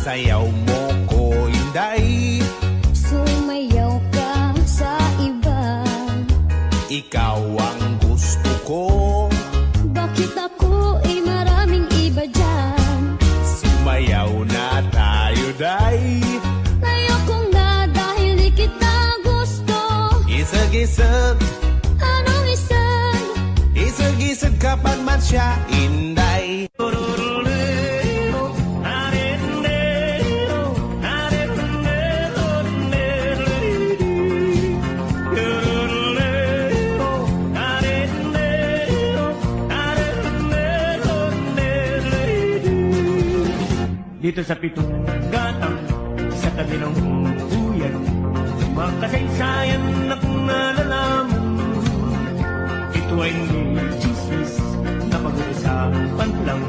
Isayaw mo ko, Inday. Sumayaw ka sa iba. Ikaw ang gusto ko. Bakit ako'y maraming iba dyan? Sumayaw na tayo, day. Ayoko nga dahil di kita gusto. Isag-isag, Anong isang? isag-isag kapan man siya, Inday. Dito sa pitong gatang, sa tabi ng buyan, makasaysayan na kung nalalaman. Ito ay hindi chismis na pag-uusapan lang.